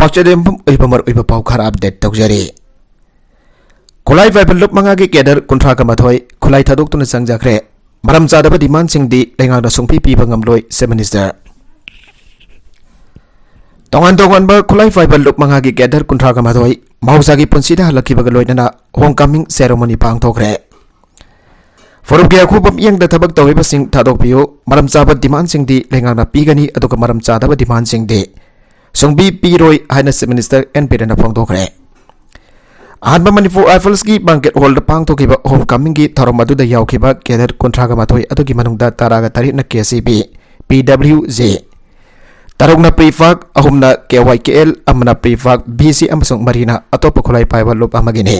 पाचेम मर पाव खर update तौजरी खुलाई फाइबल loop मंगा की केडर कुंथ्रा का मथोई खुलाई थादोक्तुना संगजाख्रे मरम चादब डिमांड सिंगदी लेंगांगना सुंपी पीबा ngamloi से मिनिस्टर तोंगान तोंगानबा खुलाई फाइबल लुप मंगा की केडर कुंथ्रा का मथोई मौसागी पुंसीदा हलखिबा लोइनना होमकमिंग सेरेमनी पांगथोखरे फोरम के अखुबम यंग थबक तौरिबा सिंग थादोकपियो मरम चाबा डिमांड सिंगदी लेंगांगना पीगनी अदुगा मरम चादब डिमांड सिंगदी सुंबी पीरोय हाइना से मिनिस्टर एन पेरेना फोंदोखरे अहम मणिपुर राइफल्स की बैंकेट हॉल पांगथोखिबा होम कमिंग की थौरम अदुदा यावखिबा केडर कुंथ्रागा माथोई अदुगी मनुंगदा तारागा तारीना केसीबी पीडब्ल्यूजे तरुगना प्रीफाक अहुमना केवाईकेएल अमना प्रीफाक बीसी अमसुंग मरीना अतोप खुलाई पाइबा लुप अमगिने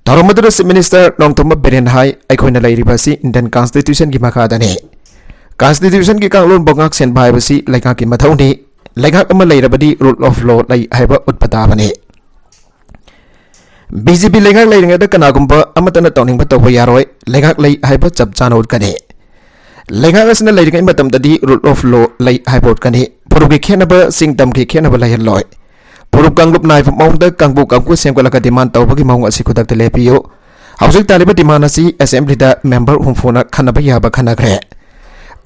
थौरम अदुदा से मिनिस्टर नोंगतोम बेरेन हाई अखोइना लैरिबासी इंडियन कॉन्स्टिट्यूशन की मखादाने कॉन्स्टिट्यूशन की कांगलोन बोंगाक सेन भाइबासी लेखा की मथौनी लेखा अमा लैरबदी रूल ऑफ लॉ लै हाइबा उत्पताबने बीजेपी लेखा लेरिंगदा कनागुंबा अमतन तौनिंगबा तौबा यारोय लेखा लै हाइबा चप चाना उठकने लेखा असना लेरिंगै मतमददी रूल ऑफ लॉ लै हाइबा उठकने पुरुगी खेनबा सिंगतम की खेनबा लैहलोय पुरुग कांगलुप नाइब मौंगदा कांगबु कांगु सेंगलका डिमांड तौबगी मौंग असि खुदक्ता लेपियो हौजिक तालिबा डिमांड असि असेंबलीदा मेंबर हुमफोना खनबा याबा खनग्रे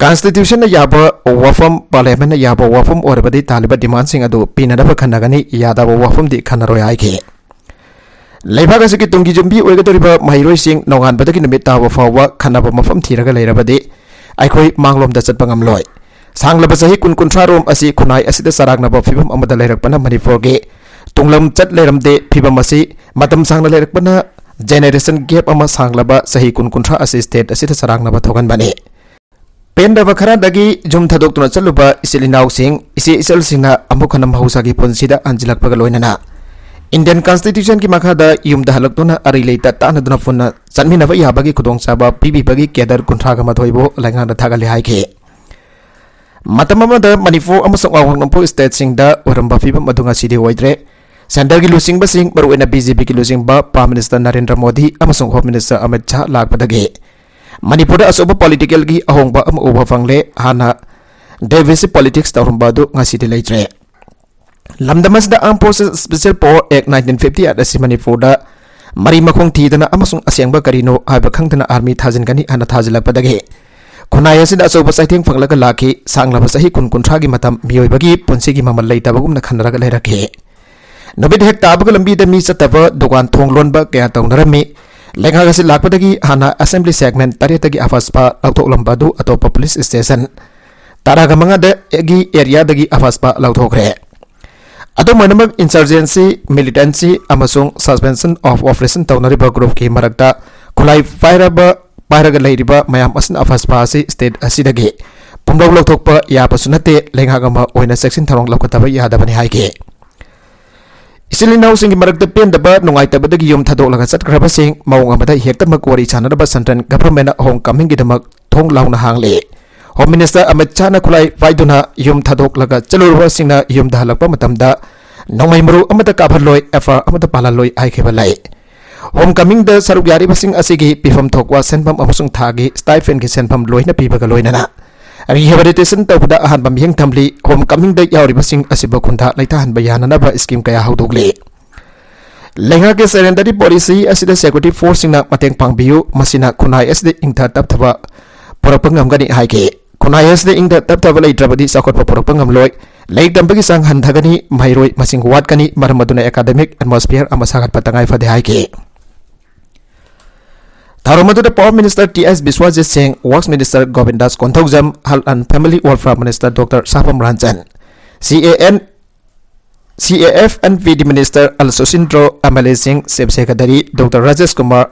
कॉन्स्टिट्यूशन याबा वफम पार्लियामेंट याबा वफम ओरबदी तालिबा डिमांड सिंग अदु पिनदबा खनगनी यादबा वफम दि खनरोय आइखे लेबाग असि तुंगी जुंबी ओइगदोरिबा माहिरोय सिंग नोंगानबदगी नमित ताबा फावबा खनबा मफम थीरगा लैरबदी आइखोय मांगलोमदा चटपा ngamloi सांगलबा सही कुन कुंथ्रा रोम असि खुनाई असिदा सरागनबा फिबम अमदा लैरकपना मणिपुरगे तुंगलम चट लैरमदे फिबम असि मतम सांगना लैरकपना जेनरेशन गैप अमा सांगलबा सही कुन कुंथ्रा असि स्टेट असिदा सरागनबा थोगनबने पेंडबा खरादगी जुम थादोक्तुना चलुबा इसिलिनाउ सिंग इसे इसल सिंगना अमुखनम हौसागी पुंसीदा अंजिलकपगा लोइनना इंडियन कॉन्स्टिट्यूशन की मखादा युमदा हलक्तुना अरि लेता तानदुना फुन्ना चनमिनबा याबगी खुदोंचाबा पीबीबगी केडर कुंथ्रागा मथोइबो लाइंगांदा थागले हाइखे मतममदा मणिपुर अमसुंग वांगनमपुर स्टेट सिंगदा ओरंबा फिबम मदुंगा सिदि ओइद्रे सेंटर की लुसिंगबा सिंग मरुएना बीजेपी की लुसिंगबा प्राइम मिनिस्टर नरेंद्र मोदी अमसुंग होम मिनिस्टर अमित शाह लाकपदगे मणिपुर असोब पॉलिटिकल की अहोंबा अम उबा फंगले हाना डेविस पॉलिटिक्स तौरंबा दु ngasi लेट्रे लमदमसदा arm forces special power act 1958 असि मणिपुरदा मरी मखोंग थीदना अमसुंग असेंगबा करिनो हाइबा खंगदना आर्मी थाजिनगनी हाना थाजिलकपदगे खुनाई असिदा असोब साइथेंग फंगलगा लाखी सांगलबा सही कुन कुंथ्रागी मतम मियोइबगी पुंसीगी ममल लैतबगुमना खनरगा लैरखे नबिद हेक ताबग लंबीदा मी चतबा दुकान थोंग लोनबा कया तौनरमी लेंगागसी लाकपदगी हाना असेंबली सेगमेंट तरेतगी अफासपा लौथोकलंबादु अतोपा पुलिस स्टेशन तारागा मंगादगी एरियादगी अफासपा लौथोखरे अदो मनमक इंसर्जेंसी मिलिटेंसी अमसुंग सस्पेंशन ऑफ ऑपरेशन तौनरिबा ग्रुप की मरकता खुलाई फायरबा पायरगा लैरिबा मयाम असन अफासपा असि स्टेट असिदगी पुंगलौ लौथोकपा याबसु नते लेंगागमा ओइना सेक्शन थरोंग लौखतबा यादबनि हाइके इसिलिनाउ सिंग मरकता पेंदबा नुंगाइतबदगी युम थादोलगा चटख्रबा सिंग मौंग अमदा हेक्तमक वरी छानरबा सेंट्रल गवर्नमेंट होम कमिंग गिदमक थोंग लाउना हांगले होम मिनिस्टर अमित शाह ना खुलाई फाइदुना युम थादोकलगा चलुरबा सिंगना युम दहलकपा मतमदा नोंगाइ मरु अमदा काभरलोय एफआर अमदा पालालोय आइखेबा लै होम कमिंग द सरुक यारिबा सिंग असिगी पिफम थोकवा सेनफम अमसुंग थागी स्टाइफेन की सेनफम लोइना पीबगा लोइनना रिहेबिलिटेशन तौबदा अहानबा मियंग थमली होम कमिंग द यारिबा सिंग असिबा खुंथा लैथाहनबा याननबा स्कीम कया हौदोगले लेंगा के सरेंडरी पॉलिसी असिदा सिक्योरिटी फोर्स सिंगना मतेंग पांगबियु मसिना खुनाई असिदा इंथा तपथबा पुरपंग ngamgani हाइके खुनाई असिदा इंथा तपथबा लैद्रबदी साखोटपा पुरपंग ngamloi लाइक दंबगी सांग हंथगनी माइरोय मसिंग वाटकनी मरमदुना एकेडमिक एटमॉस्फियर अमा सागतपा तंगाई फदे हाइके थारोमदुदा power minister TS Biswajit Singh works minister Govindas Konthoujam health and family welfare minister doctor Sapam Ranjan CAF and PD minister अलसोसिंद्रो एमएलए सिंह सेब secretary doctor Rajesh Kumar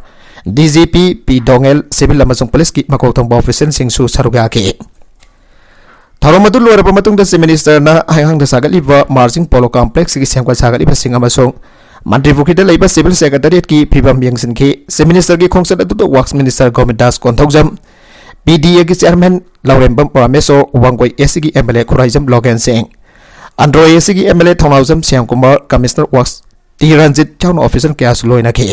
DGP P Dongel civil अमसुंग पुलिस की मकोथोंबा ऑफिसर सिंह सु सरुगाके थारोमदु लोरबा मतुंगदा से मिनिस्टर ना हायहांगदा सागलिबा मार्जिंग पोलो कॉम्प्लेक्स की सेमका सागलिबा सिंह अमसुंग मंत्रीपुखीदा लैबा सिविल सेक्रेटरिएट की फिबम यंगसिनखी से मिनिस्टर की खोंगसद अदुदा works minister Govindas Konthoujam PDA की चेयरमैन लौरेंबम परामेसो वांगोई एसी की एमएलए खुराइजम लोगेन सिंह अंड्रो एसी की MLA Thongaujam Shyam Kumar commissioner works T Ranjit town officer क्यास लोइनखे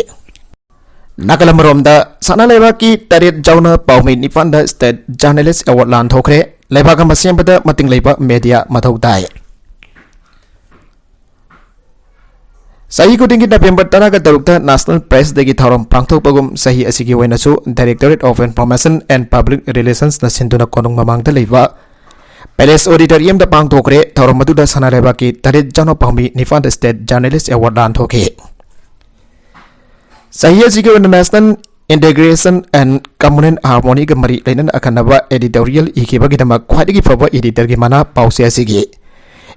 नाकलमरोमदा सना लेबा की तरेत जाउना पाउमी निफानदा स्टेट जर्नलिस्ट अवार्ड लान थोखरे लेबा का मसेंबदा मतिंग लेबा मीडिया मथौ ताई Sahi kudingi November taraga tarukta National Press degi thauram pangthokpagum sahi asigi wainasu Directorate of Information and Public Relations na sinduna konung mamangda leiba Palace Auditorium da pangthokre thauram maduda sanareba ki tarit jano pangmi Nifan State Journalist Award dan thoke sahi asigi National Integration and Communal Harmony ga mari lainan akanaba editorial ikibagi dama khwadigi phaba editor gi mana pause asigi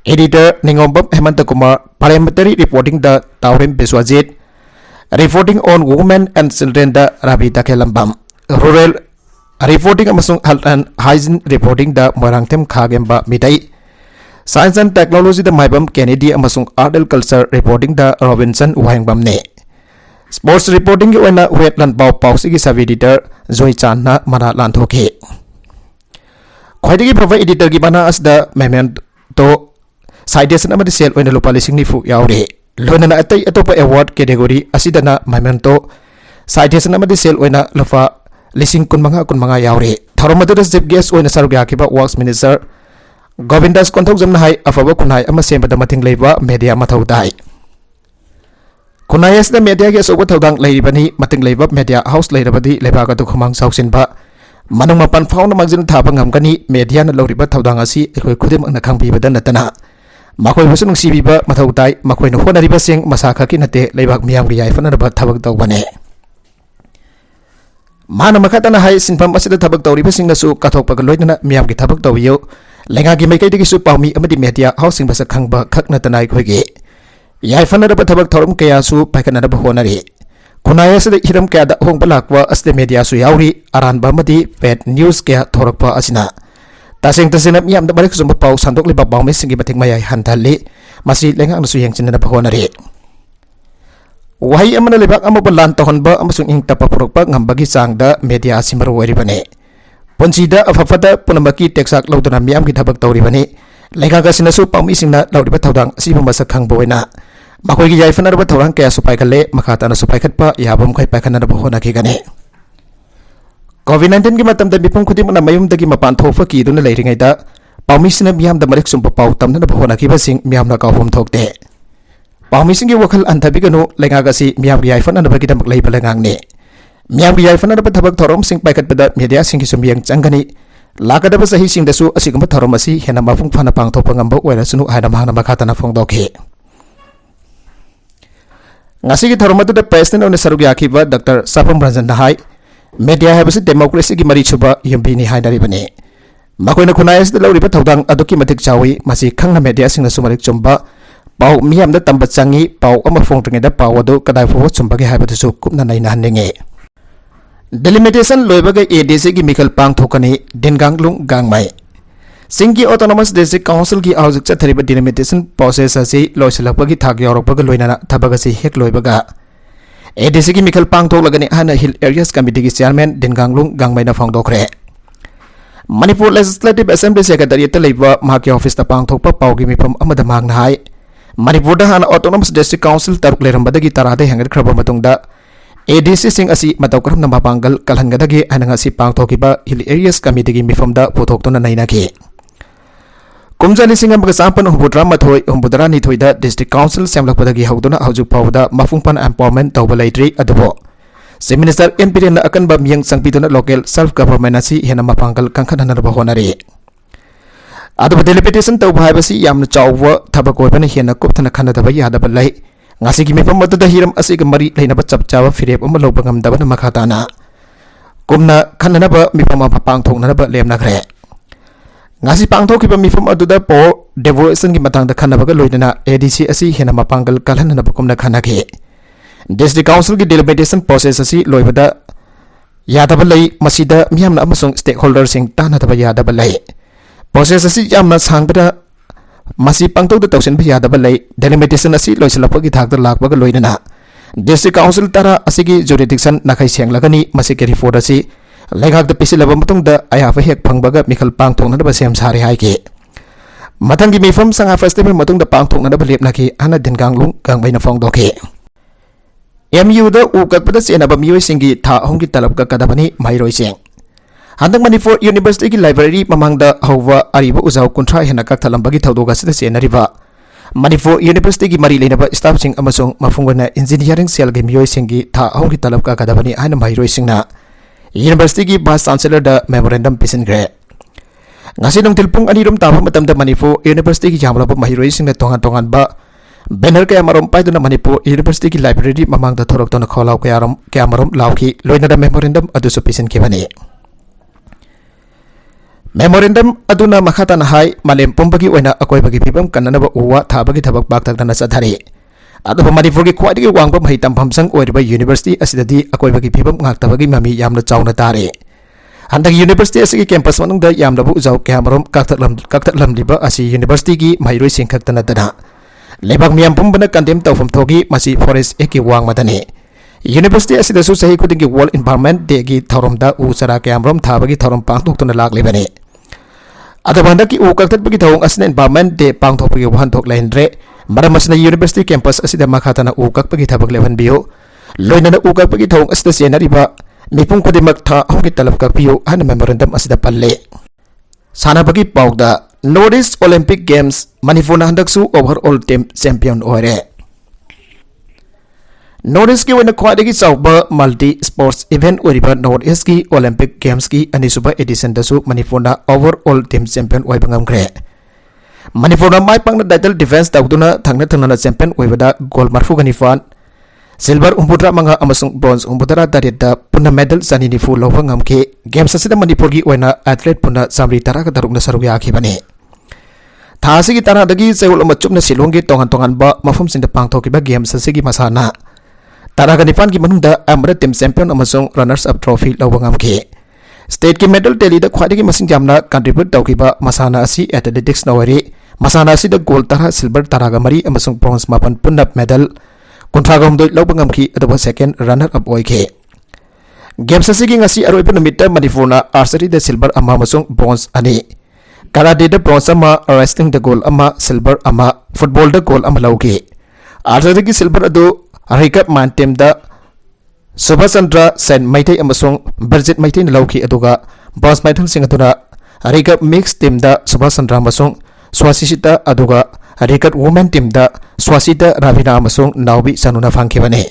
Editor Ningombam Hemanta Kumar, Parliamentary Reporting the Taurim Biswajit, Reporting on Women and Children the Rabi Takelambam, Rural Reporting Amasung Health and Hygiene Reporting the Morangtem Kagemba Midai, Science and Technology the Maibam Kennedy Amasung Art and Culture Reporting the Robinson Wahangbamne, Sports Reporting Wena Wetland Pau Pausigi Sub Editor Zoe Chan Mana Lantoke. Quite provide editor Gibana as the memento. Citation amadi sel oina lupa lising nifu yaure lona na atai atopa award category asidana memento citation amadi sel oina lupa lising kun manga yaure tharomadu chief guest oina sarugya kiba works minister Govindas konthok jamna hai afaba kunai ama sembada mating leiba media mathau dai kunai asda media ge sobo thodang leibani mating leiba media house leirabadi leiba ka tu khomang sausinba manung mapan fauna magjin thaba ngamkani media na loriba thodang asi ekoi khudem na khangpi badan natana Makoi busu nung sibiba mathau tai makoi no hona riba sing masaka ki nate leibak miyam gi yaifana ba thabak taw bane mana makata na hai sinpam asida thabak taw riba sing nasu kathok pag loina miyam gi thabak taw yo lenga gi mai kai digi su pawmi amadi media housing basa khangba khak na tanai khoi gi yaifana ba thabak thorum kaya su paikana ba hona ri kunaya sida hiram kaya da hong balakwa asde media su yauri aran ba madi pet news kaya thorakpa asina Tasing tasinap yam da balik sumpa pau sandok liba bau mes singi bating mayai hantali masih lengang nasu yang cinna bahona ri wahai amana libak amma balan tahon ba amasung ing tapapuruk pa ngambagi sangda media asimaru wari bane ponsida afafada punambaki teksak laudana miyam kitabak tawri bane lenga gasina su pau mi singna laudi ba tawdang si masak khang boina makoi gi yaifana ba tawrang kaya supai kale makata na supai khatpa yabam khai paikana na bahona ki gane COVID-19 ki matam da bipum khudim na mayum dagi mapan thofa ki duna leiringai da pawmisina miyam da marik sumpa paw tamna na bahona ki basing miyam na kawhom thokte pawmising gi wakhal anthabi ganu lenga gasi miyam gi yaifana na bagi damak lei balangang ne miyam gi yaifana na thabak thorom sing paikat bada media sing ki sumyang changani lakada ba sahi sing dasu asigamba thorom asi hena mafung phana pang thopa ngamba oila sunu haida mahana makata na phongdokhe ngasi gi thorom da president on sarugya ki ba Dr. Sapam Ranjan Nahai Media habis demokrasi ki mari chuba yambini haidari bane makoi na khunai as lauri pa thodang aduki matik chawi masi khangna media sing na sumarik chumba pau miyam da tamba changi pau ama phongtringe da pau adu kadai fo chumba ge haibatu su kupna nai na hanenge delimitation loiba ge ADC ki mikal pang thokani denganglung gangmai Singki Autonomous District Council ki awjuk chathariba delimitation process asi loisalakpa ki thak yorokpa ge loina thabaga si hek loiba ga ADC ki Mikhal Pangthok lagani Hana Hill Areas Committee ki Chairman Denganglung Gangmai na phongdokre Manipur Legislative Assembly Secretariat leiba mahaki office ta pangthok pa pawgi mifam amada mangna hai Manipur da Hana Autonomous District Council taruk lerambadagi tarade hangar khraba matungda ADC sing asi matawkram na mapangal kalhangadagi ananga si pangthokiba Hill Areas Committee ki mifam da puthok to na naina ki Kumjali singam bagasampan humbudra mathoi humbudra ni thoida District Council semlakpadagi hauduna haujuk pawda mafungpan empowerment tawba leitri adubo Si Minister MP na akan ba miyang sangpiduna local self government asi hena mapangkal kangkhanan ba honari adubo delimitation tawba habasi yamna chawwa thabakoi bana hena kupthana khana daba yada balai ngasi gi mepam matuda hiram asi ga mari leina ba chapchawa firep ama lobangam daba na makhatana kumna khanana ba mipam ma pangthokna ba lemna khre ngasi pangthokiba mifam aduda po devotion ki matang da khanabaga loidana ADC asi hena mapanggal kalhana na bakumna khanake District Council ki delimitation process asi loibada yadaba lei masida miyamna amasung stakeholders sing tana daba yadaba lei process asi yamna sangbada masi pangtok da tawsin ba yadaba lei delimitation asi loisalapa ki thak da lakbaga loidana District Council tara asi ki jurisdiction nakai senglagani masi ki report asi Lengak da pisilaba matung da ayafa hek phangbaga Mikhal Pangthok na ba sem sari hai ki mathangi mifam sanga festival matung da Pangthok na ba lepna ki ana denganglung gangbai na phongdokhe MU da ukakpada sena ba mioi singi tha hongki talab ka kadabani mairoi seng handak Manipur University ki library mamang da hawa ariba uzau kuntra hena kak thalambagi thaudoga sida senariba Manipur University की मरी लेनब staff Singh अमसुंग मफुंगना engineering cell की मियोय सिंह की था हों की तलब का कदबनी आइन महिरोय सिंहना यूनिवर्सिटी की वाइस चांसलर द मेमोरेंडम पिसिनग्रे ngasi nongtil pung anirum taba matamda Manipur University ki jamlaba mahiroi singna tongan ba banner kaya marom paiduna Manipur University ki library mamang da thorok tona kholau kaya marom lauki loina da memorandum adu su pisin ki bani memorandum aduna makhata na hai malem pombagi oina akoi bagi pibam kanana ba uwa thabagi thabak bak tak dana sadhari adu Manipur ki khwadi ki wangba mai tam phamsang oiriba university asidadi akoi bagi pibam ngak tabagi mami yamna chawna tare Handak university asigi campus manung da yam labu uzau kamarom kaktat lam liba asi university ki mairoi singkhak tana dana lebak miam pumbana kandem tawfam thogi masi forest eki wang madani university asida su sahi kuding ki world environment day ki thorom da u sara kamarom thabagi thorom pangthok tuna lak lebani adabanda ki u kaktat bagi thawong asina environment day pangthok bagi wan thok lain re maram asina university campus asida makhatana u kak bagi thabak leban bio loinana u kak bagi thawong asida senariba Mipung ko di magta hoki talab ka piyo hana memorandum asida palle. Sana bagi paugda Northeast Olympic Games Manipur na handak su overall team champion oire. Northeast ki wana kwadi ki sauba multi sports event oriba Northeast ki Olympic Games ki anisuba edition da su Manipur na overall team champion oiba ngamkre. Manipur na mai pang na title defense dagduna thangna na champion oiba da gold marfu ganifan. Silver umputra manga amasung bronze umputra darida punna medal sanini fu lawang ngamke games asida Manipur gi oina athlete punna samri tara ka darukna saruk ya khibani thasi gi tara dagi seul amachupna silong gi tongan ba mafum sinda pangthok ba games asigi masana tara ga nipan gi manungda amra team champion amasung runners up trophy lawang ngamke state ki medal tally da khwadi gi masing jamna contribute tawkiba masana asi athletics nawari masana asi da gold tara silver tara ga mari amasung bronze mapan punna medal Kontragam doi lau bangamki atau second runner up oike. Games asigi ngasi aroi penamita Manipur na archery da silver ama masung bronze ani. Karate da bronze ama, wrestling da gold ama, silver ama, football da gold ama lauke. Archery ki silver ado recap man team da Subhasandra Sen Maitai amasung Birjit Maitai na lauke aduga bronze Maitai singatuna recap mixed team da Subhasandra amasung Swasishita aduga Recap women team da Swasita Ravina amasung Naubi sanuna fangkibane.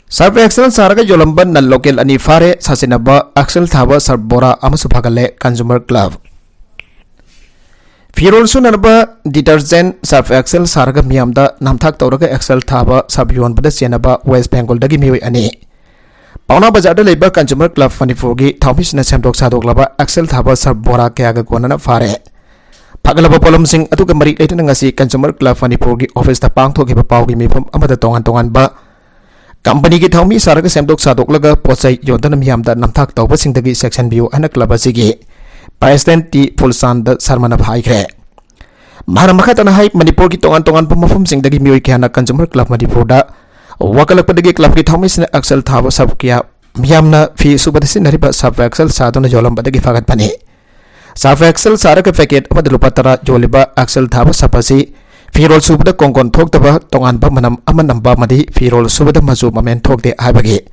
Surf Excel saraga yolamban na local ani fare sasinaba Axel thaba sarbora amasubhagale consumer club. Firol sunanaba detergent Surf Excel saraga miyamda namthak tawraga Excel thaba sabyon bada senaba West Bengal dagi miwi ani. Pauna bazar da leba consumer club Manipur gi thaumisna semdok sadok laba Excel thaba sarbora kyaga konana fare. Pagalaba polom sing atu ka mari leitana ngasi consumer club Manipur gi office ta pangthok gi paw gi mifam amada tongan ba company gi thaumi saraga semdok sadok laga pochai yodana miyam da namthak tawba sing dagi section view ana club asigi president ti Fulsan da sarmana phai khre mara makhatana hai Manipur gi tongan pamafum sing dagi mioi khana consumer club Manipur da wakalak padagi club gi thaumi sina Axel thaba sab kya miyamna fi subadisi nariba sub Axel sadona jolam badagi fagat pani Surf Excel saraka packet amad lupatara joliba Axel thaba sapasi firol subada kongkon thok taba tongan ba manam amanamba madi firol subada mazu mamen thok de habagi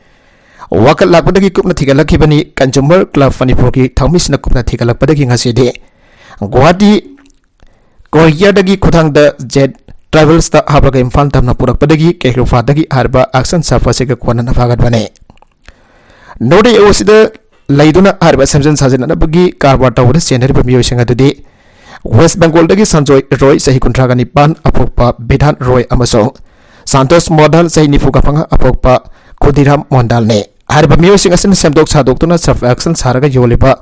wakal lakpadagi kupna thigalaki bani consumer club Manipur ki thaumis na kupna thigalakpadagi ngasi de Guwahati Korea dagi kuthang da jet travels ta habraga imfan tamna purakpadagi kehrufa dagi harba action sapasi ka kwana na fagat bane node osida Laiduna harba samjan sajana bagi karbar tawda senior pemiyo singa dudi West Bengal dagi Sanjoy Roy sahi kuntraga nipan apokpa Bidhan Roy amasong Santos Modal sahi nifuga panga apokpa Kudiram Mondal ne harba miyo singa sin semdok sadok tuna Surf Excel saraga yoliba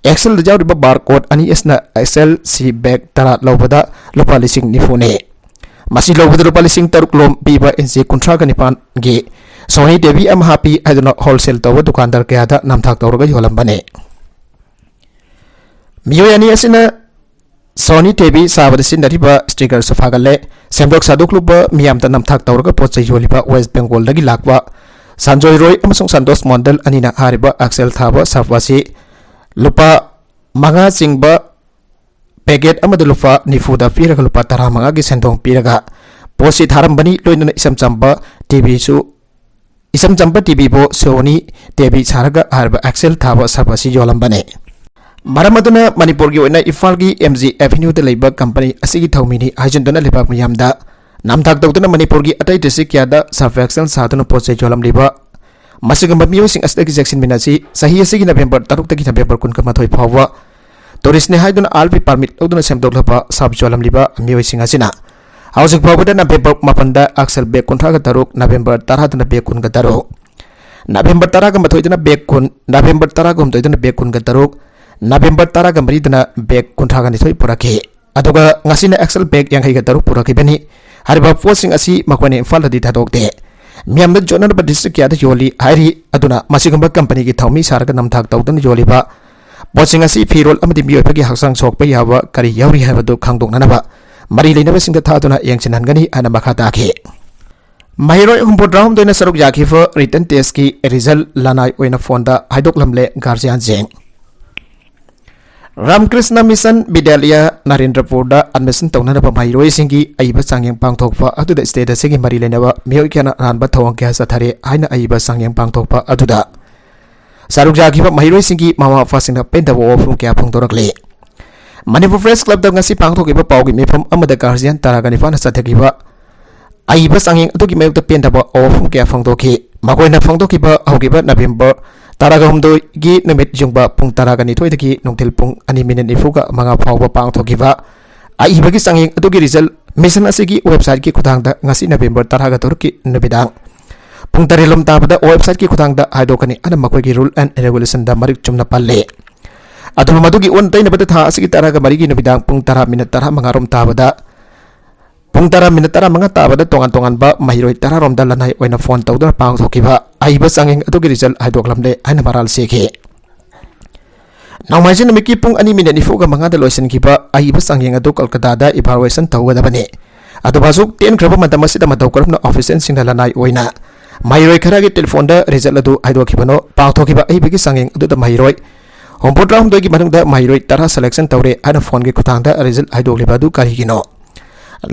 Excel dajaw riba barcode ani esna Excel si bag tara lawbada lupa lising nifune masih lawbada lupa lising taruk lom biba NC kuntraga nipan ge Sony Devi am happy aduna wholesale tawa dukandar kaya da namthak tawraga yolam bane. Miyo yani asina Sony Devi sabada sinariba sticker safagale semdok sadok luba miyam ta namthak tawraga pocha yoliba West Bengal dagi lakwa Sanjoy Roy amasung Santos Mondal anina hariba Axel thaba sarwasi lupa manga singba packet amada lupa nifuda piraga lupa tara manga gi sendong piraga posi tharam bani loinana isam chamba TV su Isam Champa TV bo Sony TV saraga harba Axel thaba sabasi yolam bane Maram aduna Manipur gi oina Imphal gi MG Avenue da leiba company asigi thawmini hajinduna lebak miyamda namthak tawduna Manipur gi atai district kya da surveillance saduna poche jolam liba masigamba miyosing asdagi jackson minasi sahi asigi November 3 tagi November 19 phawa tourist ne haiduna alpi permit tawduna semdoklaba sab jolam liba miyosing asina housing phawa da November 8 da axel bek kontra ga taruk November 10 da bek kun ga taruk November 10 ga mathoiduna bek kun November 10 ga mathoiduna bek kun ga taruk November 10 ga mariduna bek kontraga ni thoi puraki aduga ngasina axel bek yang haiga taru puraki bani hariba posting asi makwane Imphal di thadokte miamda jona ba district ya da yoli hairi aduna masigamba company gi thawmi sarga namthak tawdun yoli ba posting asi firol amadi mi oipagi haksang sokpa yawa kari yauri habadu khangdok nanaba mari leinaba singda thaduna yangchin hangani ana makha takhe Mahiroi humput round doina saruk yakhifa written test ki result lanai oina fonda haidok lamle guardian jeng Ramkrishna Mission Vidyalaya Narendrapur da admission tawna ba Mahiroi singi aiba sangyang pangthokpa aduda state sigi mari lenaba mioi kana ranba thawang kya sathare haina aiba sangyang pangthokpa aduda saruk jakhiba Mahiroi singi mama fasina pendaba ofrum kya phongdorakle Manipur Press Club da ngasi pangthokiba pawgi mifam amada guardian taragani fana sathakiba aiba sangyang adugi mayukta pendaba ofrum kya phongdokhi makoina phongdokiba hogiba November Taraga humdo gi numit jungba pung taraga ni thoi dagi nongtil pung ani minute ifuga manga phawba pang thokiba ai bagi sanging adugi result mission asigi website ki khudangda ngasi November 10 ga turki nubidang pung tarilom tabada website ki khudangda haidokani ana makoi gi rule and regulation da marik chumna palle adum madugi on taina bada tha asigi taraga mari gi nubidang pung 10 minute 10 mangarom tabada pung 10 minute 10 manga tabada tongan ba Mahiroi 10 rom da lanai oina phone tawdra pang thokiba aiba sanging adugi result haidoklamle aina maral sekhe Nangmajin miki pung ani minute ifuga manga da loisan kiba aiba sanging adu Kolkata da evaluation tawgadabane adu basuk 10 graba madamasi da madawkarna office sing da lanai oina Mahiroi khara gi telephone da result adu haidokibano pang thokiba aiba gi sanging adu da Mahiroi hompot round gi manung da Mahiroi 10 selection tawre ana phone gi khutang da result haidokliba du kari gino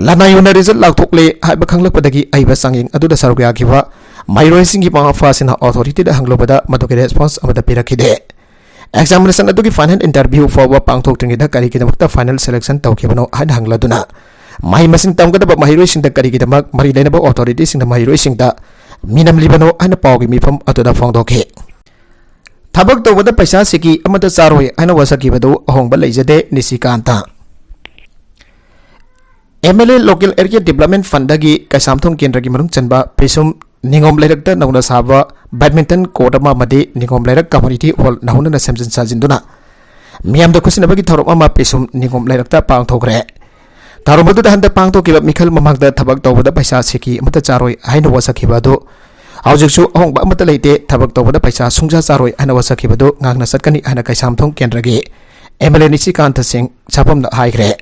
Lana yuna result lakthokle haiba khanglakpadagi aiba sanging aduda sarugya kiba Mahiroi singi panga fasina authority da hanglobada maduki response amada pirakide examination adugi final interview for pangthok tingi da kari kidamakta final selection tawkibano hain hangladuna mahi masing tamgada ba Mahiroi sing da kari kidamak mari lena ba authority sing da Mahiroi sing da minam libano ana pawgi mifam aduda phongdokhe thabak tawbada paisa siki amada charoi ana wasakibadu ahongba leijade Nisikanta MLA Local Area Development Fund dagi Kaisamthong Kendra gi manung chanba pesum ningom lairak da nauna saba badminton court ama made ningom lairak community hall nahuna na semjin sajinduna miam da kusina bagi thorom ama pesum ningom lairak da pang thogre tarom du da handa pang thokiba mikhal mamang da thabak tawbada paisa seki amata charoi haina wasakiba do haujiksu ahongba amata leite thabak tawbada paisa sungja charoi haina wasakiba do ngangna satkani haina Kaisamthong Kendra gi MLA Nisikanta Singh chapam da haigre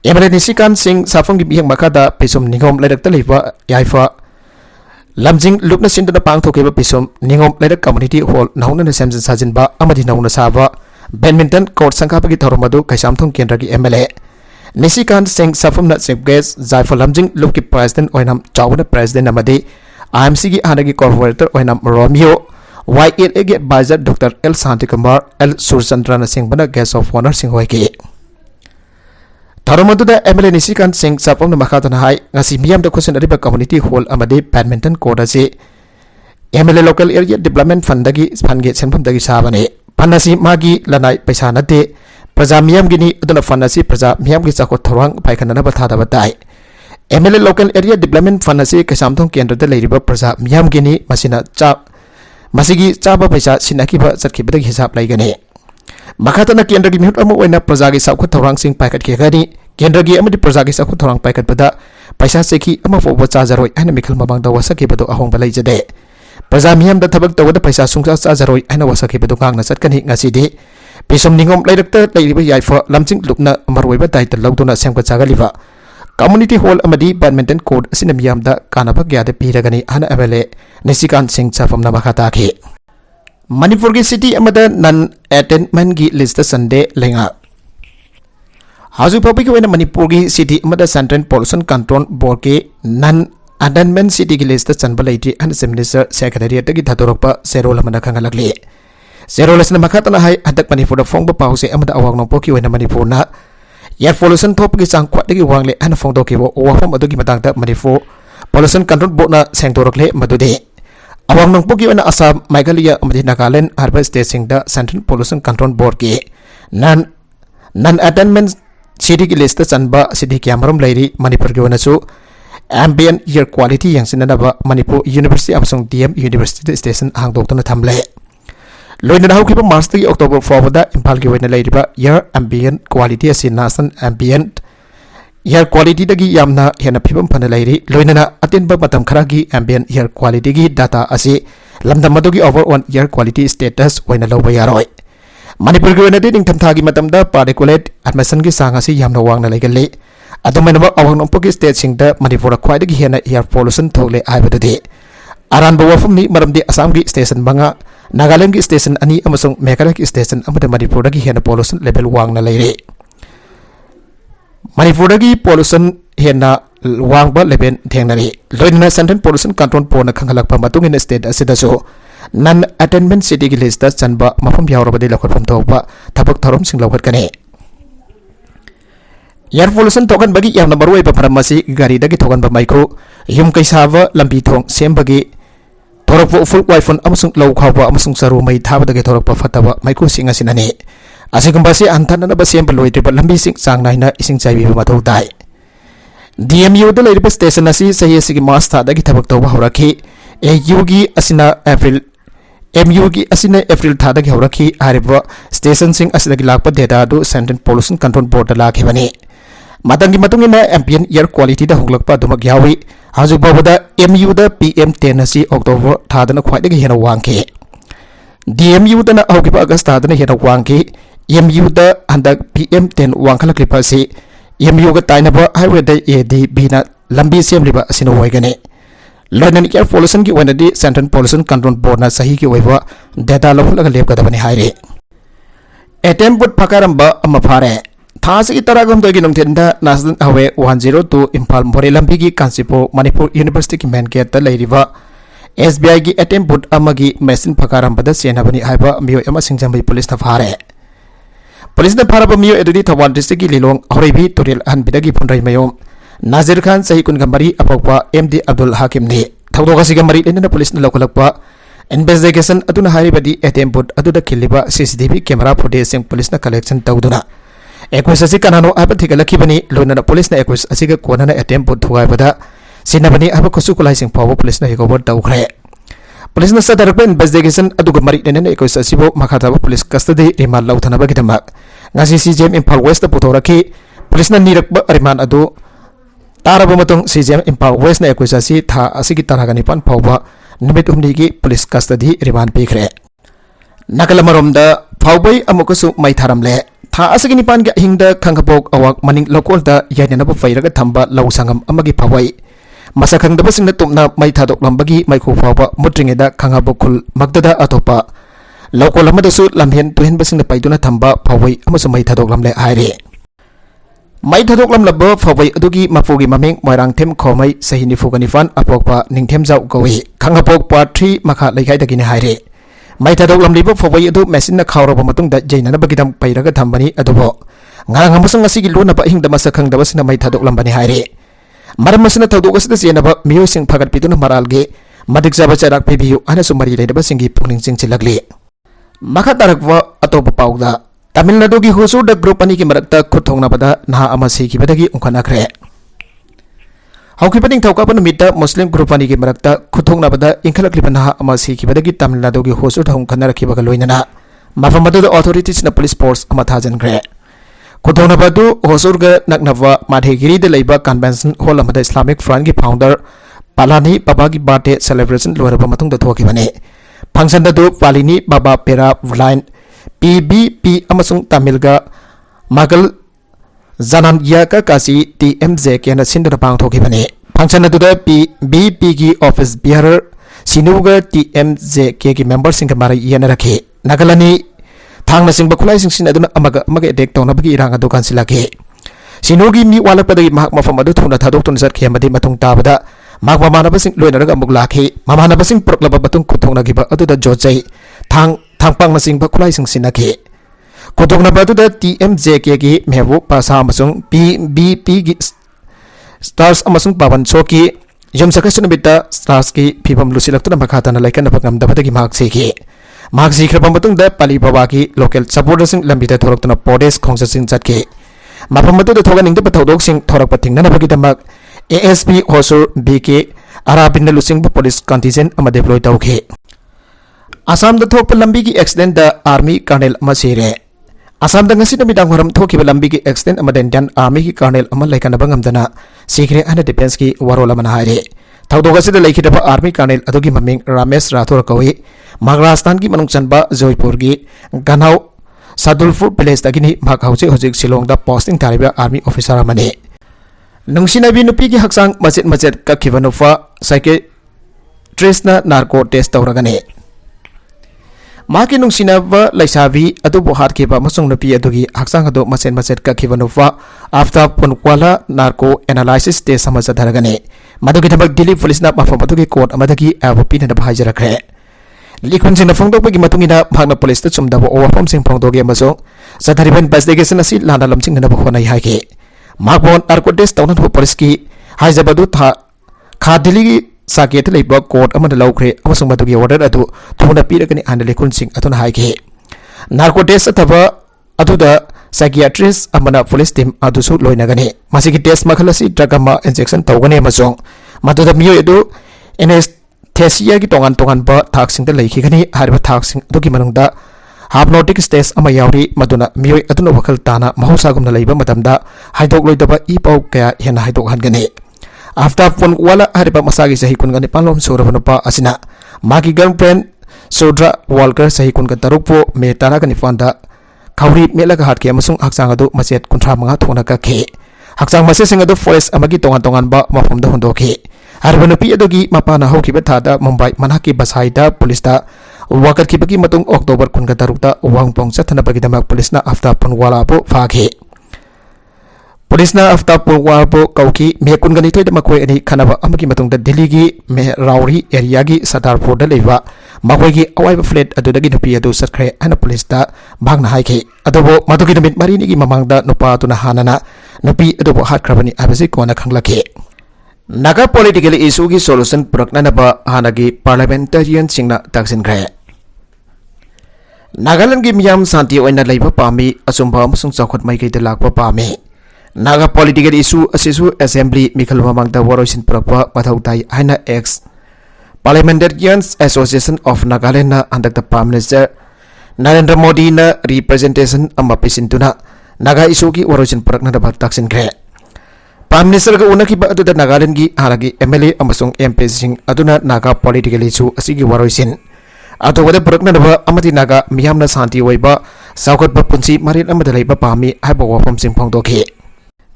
MLA Nisikant Singh safam gi bihang makada pesum ningom lairak ta leiba yaifa lamjing lupna sindana pangthokeba pesum ningom lairak community hall nahuna na semjin sajinba amadi nahuna saba badminton court sangkapagi thoromadu Kaisamthong Kendra gi MLA Nisikant Singh safam na chief guest jaifa lamjing lupki president oinam chawna president amadi IMC gi anagi coordinator oinam Romeo YLA gi advisor Dr. L Santikumar L Surchandra Singh bana guest of honor Singh hoiki Taromadu da MLA Nisikant Singh sapam na makatana hai ngasi miyam da question ariba community hall amadi badminton court ase MLA Local Area Development Fund dagi fange senpam dagi sabane panasi magi lanai paisa nate praja miyam gini aduna fanasi praja miyam gi chakot thorang paikhana na bathada batai MLA Local Area Development Fund ase Kaisamthong Kendra da leiriba praja miyam gini masina cha masigi chaba paisa sinakiba chatkiba dagi hisab laigane Makatana Kendra gi mihut amu oina praja gi sakhu thorang sing paikat ke gani Kendra gi amadi praja gi sakhu thorang paikat bada paisa seki ama fo cha jaroi ana mikhal mabang da wasaki bado ahong balai jade praja miyam da thabak tawada paisa sungsa cha jaroi ana wasaki bado ngangna chatkani ngasi de pesum ningom lairakta leiriba yaifa lamjing lupna marwaiba daita lawduna semka chagaliba community hall amadi badminton court asina miyam da kanaba gyade piragani ana MLA Nisikant Singh chafamna makata ke Manipur ki city amada non attainment gi list Sunday lenga Hazu public wena Manipur ki city amada Central Pollution Control Board ki non attainment city gi list chanba leiti an minister secretariat gi thatorokpa serol amana khangalakle Zerolesna makatana hai hadak Manipur phong ba pause amada awang nongpo ki wena Manipur na air pollution thop gi chang kwat gi wangle an phong do ki bo wafam adu gi matang ta Manipur pollution control board na sengtorokle madude awang nongpo ki wena Assam Meghalaya amadi Nagaland harba state sing da Central Pollution Control Board ki non attainment city ki list chanba city ki amarom lairi Manipur gi wena su ambient air quality yang sinanaba Manipur University amsong DM University station hangdok tona thamle loina hau kiba March tagi October forward Imphal ki wena lairiba air ambient quality asin nasan ambient air quality dagi yamna hena phibam phana lairi loina atin ba matam khara gi ambient air quality gi data asi lamdam madugi overall air quality status wena loba yaroi Manipur gi wena ding thamtha gi matam da particulate atmosphere gi sang asi yamna wangna laigali adumena awang nongpo gi state sing da Manipur khwai dagi hena air pollution thole aibadade aran ba wafum ni maramdi Assam gi station banga Nagaland gi station ani amasung Meghalaya gi station amada Manipur dagi hena pollution level wangna lairi Manipur dagi pollution hena wangba level thengnari loina Central Pollution Control Board na khangalak pa matungin state asida so non attainment city gi list da chanba mafam yawrabadi lakhotpam tawba thabak thorom sing lawhat kane air pollution tokan bagi yang number 1 pa pharmacy gari dagi tokan ba micro yum kaisava lambi thong sem bagi thorok full wifi amasung low khawa amasung saru mai thaba dagi thorok pa fataba micro singa sinani asigambasi antana ba sem loite ba lambi sing sang naina ising chaibi ba mathau dai DMU da leiriba station asi sahi sigi mas tha dagi thabak tawba horaki AU gi asina April MU gi asina April tha dagi horaki ariba station sing asidagi lakpa data do Central Pollution Control Board da lakhibani matangi matungina ambient air quality da hoglakpa dumak yawi haju babada MU da PM10 asi October tha dana khwaidagi hena wangke DMU da na augiba August tha dana hena wangke MU da handak PM10 wangkhalaklipa si MU ga tainaba highway da ADB na lambi semliba asina waigane loinan air pollution ki wenadi Central Pollution Control Board na sahi ki waiba data lohulaga lepgadabani haire attempt phakaramba amafare thasi ki taragam dogi nomtenda national highway 102 Imphal More lambi ki Kansipo Manipur University ki main gate ta leiriba SBI ki attempt amagi machine phakaramba da senabani haiba miyo ama singjambai police na phare police na phara ba miyo edudi Thawal district ki Lilong Horeibi Toril Hanbidagi Phunrai Mayom Nazir Khan sahi kun gamari apakwa MD Abdul Hakim ni thawdoga si gamari lenna police na lokalakpa investigation aduna haribadi attempt aduda khiliba CCTV camera footage sing police na collection tawduna equus asi kanano abathika lakhibani loina police na equus asiga konana attempt thugai bada sinabani abakusu kulai sing pawo police na recover tawkhre police na sadar investigation aduga mari lenna equus asibo makhata police custody remand lawthana bagidama ngasi CJM Imphal West ta puthoraki police na nirakba remand adu taraba matong CJM Imphal West na equus asi tha asigi taragani pan phawba numit umni gi police custody remand pikre nakalamarom da phawbai amukasu mai tharamle tha asigi nipan ga hingda khangapok awak maning lokol da yanana ba fairaga thamba law sangam amagi phawai masa khangdaba singna tumna mai thadok lambagi mai khu phawba mutringe da khangabokul magdada atopa lokol amada su lamhen tuhen basingna paiduna thamba phawai amasu mai thadok lamle haire mai thadok lam labba phawai adugi mafugi mameng moirang them khomai sahini fuganifan apokpa ningthem jau gawi khangapok part 3 makha leikai dagini haire mai thadok lam liba phawai adu machine na khawraba matung da jainana bagidam pairaga thambani adubo ngang amasang asigi lona ba hingda masa khangdaba sina mai thadok lambani haire maram masina thadok asida senaba miyo sing phagat pituna maralge madik jaba charak pibiu ana sumari leidaba singi pungning sing chilagli makha tarakwa atopa pauda Tamil Nadu ki Hosur da group ani ki marakta khuthongna bada naha ama seki badagi ungkhana khre hauki pating thauka pan mita Muslim group ani ki marakta khuthongna bada ingkhalak lipa naha ama seki badagi Tamil Nadu ki Hosur thong khana rakhi baga loinana mafamadu da authorities na police force ama thajan khre khuthongna badu Hosur ga naknawa Madhegiri da leiba convention hall amada Islamic Front ki founder Palani Baba ki birthday celebration loraba matung da thoki bane function da do Palini Baba Pera Line PBP amasung Tamilga Magal Zanan Yaka Kasi TMZ kena sindra pang thoki bane function adu da PBP ki office bearer sinuga TMZ ke ki members sing mara yana rakhe nagalani thangna sing bakulai sing sin aduna amaga dek tawna bagi irang adu kan silake sinugi mi wala padagi mahak mafam adu thuna thadok tun sat khemadi matung tabada mak mamana basing loina raga amuk lakhe mamana basing proklaba batung kuthongna giba adu da jojai thang thangpang nasing ba khulai sing sinaki kodokna ba da TMJK gi mebu pasa amasung PBP gi stars amasung pawan choki yom sakasuna bita stars ki phibam lusilaktu na makata na laikan na pagam da gi mark se ki mark zikrapam batung da pali bawa ki local supporter sing lambida thorak na podes khongsa sing chat ki mapam da thogan ing da pathodok sing thorak pating na bagi damak ASP Hosur BK Arabin lusing bu police contingent ama deploy tauke Assam da thok lambi ki accident da army colonel ama sire Assam da ngasi na midang horam thoki lambi ki accident ama den army ki colonel ama laikan na bangam dana sikre ana defense ki warola man haire thaudoga sida laikhi da army colonel adogi maming Ramesh Rathore kawi Maharashtra ki manung chanba Joypur gi Ganau Sadulpur village dagini bhag hauji hojik Shillong da posting tariba army officer amane Nungsinabi nupi ki haksang macet ka kivanufa psychiatrist na narco test tauragane Maki nungsinaba laisabi adu buhat ki ba masung nupi adugi haksang adu macet ka kivanufa after punkwala narco analysis test samasa dharagane madugi thabak Delhi police na mafam adugi court amadagi abupi na bhajarakre likun sing na phongdok bagi matungina bhagna police ta chumdabo overform sing phongdoge maso sadhariban basdegation asi lana lamsing na bkhonai haike Magbon narcotics taunan ho police ki haijabadu tha kha Delhi saket leiba court amana laukre amasung madugi order adu thuna piragani anale kunsing atuna haike narcotics athaba aduda psychiatrist amana police team adusu loinagani masigi test makhalasi drug ama injection tawgani amasung maduda miyo edu anesthesia ki tongan ba thaksing da leikhigani harba thaksing adugi manungda hypnotic stage ama yauri maduna mioi aduna wakal tana mahosa gumna leiba matamda haidok loidaba ipau kaya hena haidok hangani after phone wala hariba masagi sahi kun gani palom surabanu pa asina magi girlfriend Sudra Walker sahi kun ga tarukpo me tana gani fanda khawri melaga hat ke amasung haksang adu macet kunthra manga thona ka khe haksang mase sing adu forest amagi tongan ba mafam da hondoki hariba nupi adugi mapana hokiba thada Mumbai manaki basaida police da wakat ki bagi matung Oktober kun gatarukta uang pong sathana bagi damak police na after punwala po fakhe police na after punwala po kauki me kun gani toy damak koi ani khanaba amagi matung da Delhi gi me Rauri area gi Sadarpur da leiba makoi gi awai flat adu dagi nupi adu satkre ana police da bangna haike adobo madugi namit mari ni gi mamang da nupa tuna hanana nupi adobo hat krabani abasi kona khanglake Naga political issue gi solution purakna na ba hanagi parliamentarian singna taksin kre Nagaland gi miyam santi oina leiba pami asumba amasung chawkhat mai kai lakpa pami Naga political issue asisu assembly mikal mamang da waroisin purakpa pathautai haina ex Parliamentarians Association of Nagaland na andak da Prime Minister Narendra Modi na representation amma pisintuna Naga issue gi waroisin purakna da taksin kre Prime Minister ga unaki ba adu da Nagaland gi haragi MLA amasung MP sing aduna Naga political issue asigi waroisin Ato wada purakna daba amati naga miyamna santi waiba saukot ba punsi marin amada leiba pami haiba wafam sing phongdoki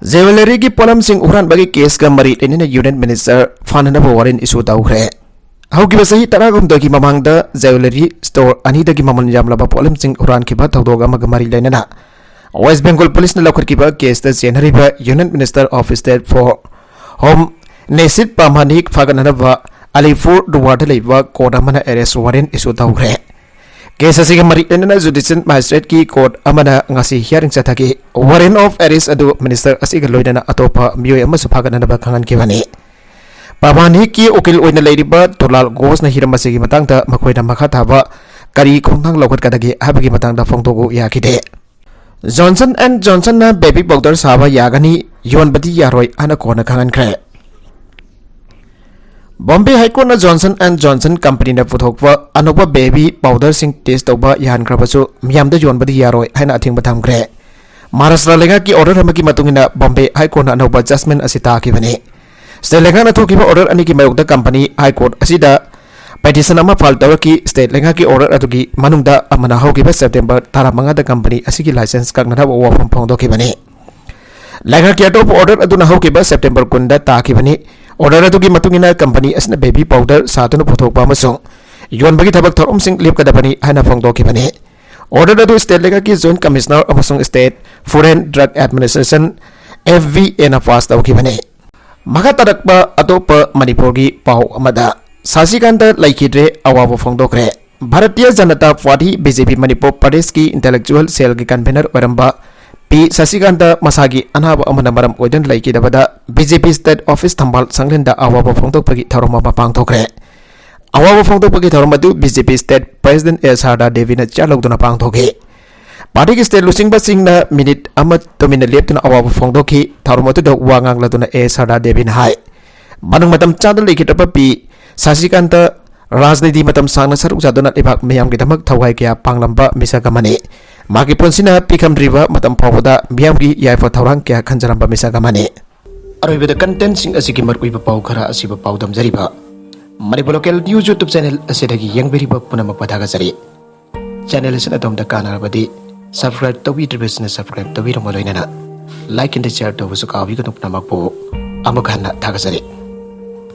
Jewelry gi polam sing uran bagi case ga mari tenina Union Minister fanana ba warin issue tawre haugi ba sahi taragum dogi mamangda jewelry store ani dagi maman yamla ba polam sing uran ki ba tawdoga magamari lainana West Bengal Police na lakhar ki ba case da January ba Union Minister of State for Home Nesit Pamanik faganana ba Alipur Duwada leiba court amana arrest warrant issue tawre case asiga mari tenana judicial magistrate ki court amana ngasi hearing chathaki warrant of arrest adu minister asiga loidana atopa miyoi ama suphaganana ba khangan kibani pamani ki ukil oina leiriba Tolal Ghosh na hiramasi gi matangda makoina makha thaba kari khongang lokhat kadagi habagi matangda phongdogu yakide Johnson & Johnson na baby powder saba yagani yonbadi yaroi ana kona khangan kre Bombay High Court na Johnson & Johnson company na puthokwa anoba baby powder sing test tawba yan krabasu miyamda yonbadi yaroi haina athing batham kre Maharashtra lenga ki order hamaki matungina Bombay High Court na anoba judgment asita ki bane state lenga na thokiba order ani ki mayokda company High Court asida petition ama file tawki state lenga ki order atugi manungda amana hokiba September 15 da company asigi license kakna da wa phongdo ki bane lenga ki atop order aduna hokiba September kunda ta ki bane order atugi matungina company asna baby powder satunu puthokpa amasung yonbagi thabak thorom sing lepkadabani haina phongdoki bani order adu state lega ki joint commissioner amasung state food and drug administration FVA na pass tawki bani maka tarakpa atopa Manipur gi pau amada sasikanda laikidre awabo phongdokre Bharatiya Janata party BJP Manipur Pradesh की intellectual cell की convenor ओरंबा P Shashikant मसागी अनाब अमना मरम ओइदन लैकिदबदा BJP state office थंबाल संगलेंदा अवाब फोंदोकपगी थौरम अमा पांगथोखरे अवाब फोंदोकपगी थौरम अदु BJP state president L Sharda Devi ने चालौदुना पांगथोखे पार्टी की स्टेट लुसिंग बसिंगना मिनिट अमा तोमिना लेप्तुना अवाब फोंदोखी थौरम अदुदा वांगांगलदुना ए शारदा देवी ने हाय मनंग मतम चांदल लेखितब पी शशिकांत राजनीति मतम सांगना सरुक जादुना लेबाक मियाम की धमक थवाई क्या पांगलंबा मिसागमने मागी पुंसिना पिखमद्रिबा मतम फावदा मियाम की याइफा थौरांग क्या खंजरंबा मिसागमने अरोइबदा कंटेंट सिंग असिकी मरउइबा पाउ खरा असिबा पाउ दमजरिबा Manipur local news YouTube channel असिदगी यंगबेरिबा पुनमक पथागसरी चैनल असिना तोमदा कानारबदी सब्सक्राइब तौबीद्रिबसना सब्सक्राइब तौबीरम लोइनना लाइक एंड शेयर तौबसु काबिगनु पुनमक पो अमखाना थागसरी